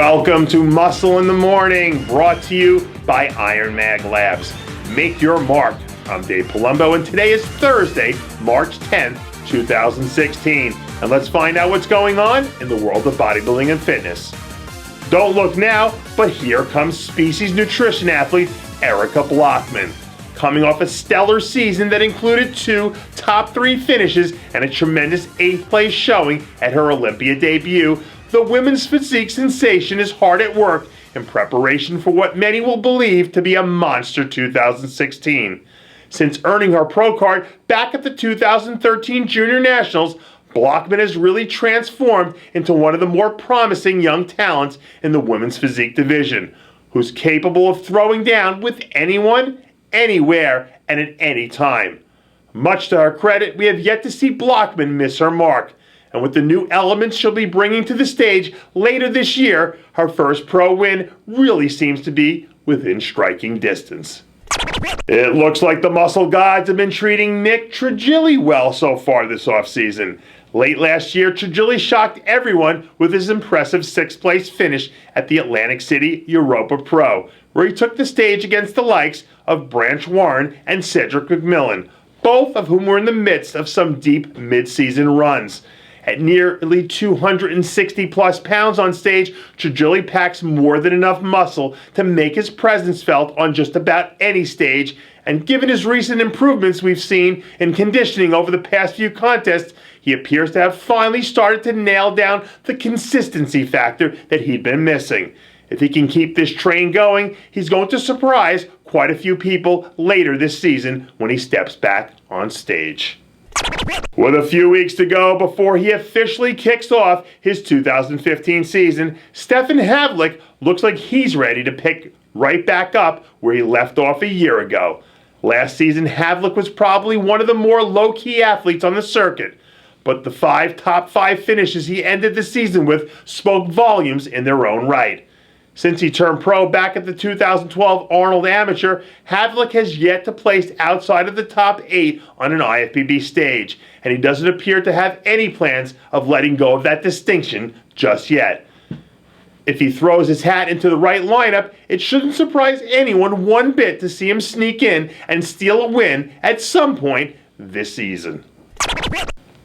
Welcome to Muscle in the Morning, brought to you by Iron Mag Labs. Make your mark. I'm Dave Palumbo, and today is Thursday, March 10th, 2016. And let's find out what's going on in the world of bodybuilding and fitness. Don't look now, but here comes Species Nutrition athlete Erica Blockman. Coming off a stellar season that included 2 top 3 finishes and a tremendous 8th place showing at her Olympia debut, the women's physique sensation is hard at work in preparation for what many will believe to be a monster 2016. Since earning her pro card back at the 2013 Junior Nationals, Blockman has really transformed into one of the more promising young talents in the women's physique division, who's capable of throwing down with anyone, anywhere, and at any time. Much to her credit, we have yet to see Blockman miss her mark. And with the new elements she'll be bringing to the stage later this year, her first pro win really seems to be within striking distance. It looks like the muscle gods have been treating Nick Trigili well so far this offseason. Late last year, Trigili shocked everyone with his impressive 6th place finish at the Atlantic City Europa Pro, where he took the stage against the likes of Branch Warren and Cedric McMillan, both of whom were in the midst of some deep mid-season runs. At nearly 260 plus pounds on stage, Trigili packs more than enough muscle to make his presence felt on just about any stage, and given his recent improvements we've seen in conditioning over the past few contests, he appears to have finally started to nail down the consistency factor that he'd been missing. If he can keep this train going, he's going to surprise quite a few people later this season when he steps back on stage. With a few weeks to go before he officially kicks off his 2015 season, Stefan Havlik looks like he's ready to pick right back up where he left off a year ago. Last season, Havlik was probably one of the more low-key athletes on the circuit, but the 5 top 5 finishes he ended the season with spoke volumes in their own right. Since he turned pro back at the 2012 Arnold Amateur, Havlik has yet to place outside of the top 8 on an IFBB stage, and he doesn't appear to have any plans of letting go of that distinction just yet. If he throws his hat into the right lineup, it shouldn't surprise anyone one bit to see him sneak in and steal a win at some point this season.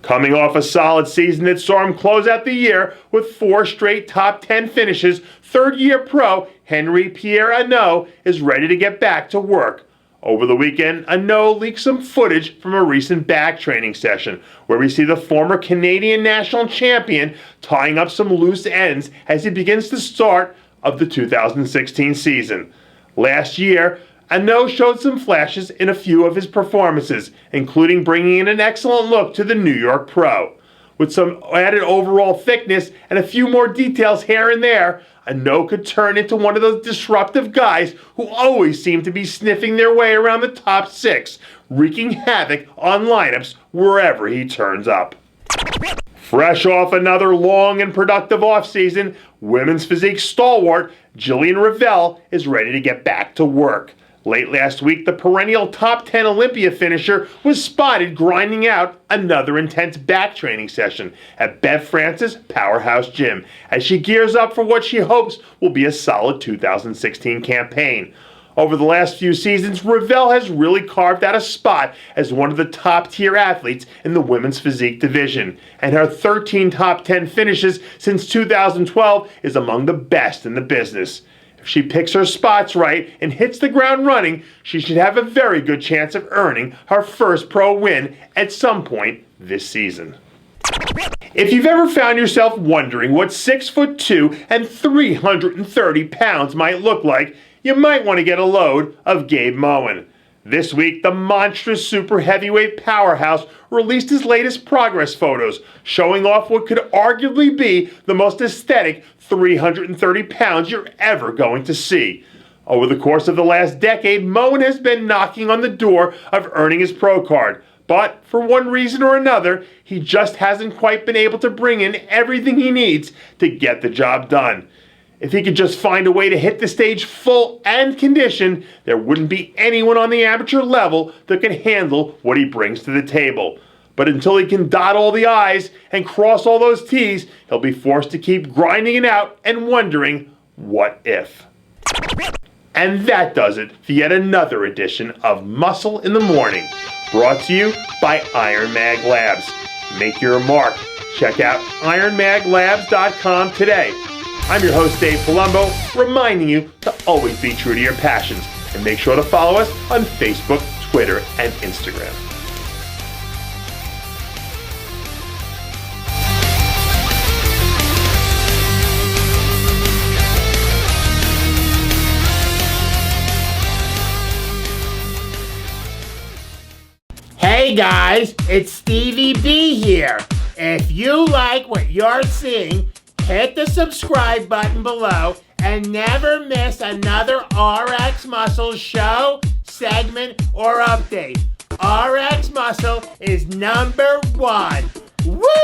Coming off a solid season that saw him close out the year with 4 straight top 10 finishes, third-year pro Henri Pierre is ready to get back to work. Over the weekend, leaked some footage from a recent back training session where we see the former Canadian national champion tying up some loose ends as he begins the start of the 2016 season. Last year, showed some flashes in a few of his performances, including bringing in an excellent look to the New York Pro. With some added overall thickness and a few more details here and there, could turn into one of those disruptive guys who always seem to be sniffing their way around the top 6, wreaking havoc on lineups wherever he turns up. Fresh off another long and productive offseason, women's physique stalwart Jolina Ravel is ready to get back to work. Late last week, the perennial top 10 Olympia finisher was spotted grinding out another intense back training session at Bev Francis Powerhouse Gym as she gears up for what she hopes will be a solid 2016 campaign. Over the last few seasons, Ravel has really carved out a spot as one of the top-tier athletes in the women's physique division, and her 13 top 10 finishes since 2012 is among the best in the business. If she picks her spots right and hits the ground running, she should have a very good chance of earning her first pro win at some point this season. If you've ever found yourself wondering what 6'2" and 330 pounds might look like, you might want to get a load of Gabe Moen. This week, the monstrous super heavyweight powerhouse released his latest progress photos, showing off what could arguably be the most aesthetic 330 pounds you're ever going to see. Over the course of the last decade, Moen has been knocking on the door of earning his pro card, but for one reason or another, he just hasn't quite been able to bring in everything he needs to get the job done. If he could just find a way to hit the stage full and conditioned, there wouldn't be anyone on the amateur level that could handle what he brings to the table. But until he can dot all the I's and cross all those T's, he'll be forced to keep grinding it out and wondering, what if? And that does it for yet another edition of Muscle in the Morning, brought to you by Iron Mag Labs. Make your mark. Check out ironmaglabs.com today. I'm your host, Dave Palumbo, reminding you to always be true to your passions, and make sure to follow us on Facebook, Twitter, and Instagram. Hey guys, it's Stevie B here. If you like what you're seeing, hit the subscribe button below and never miss another RX Muscle show, segment, or update. RX Muscle is #1. Woo!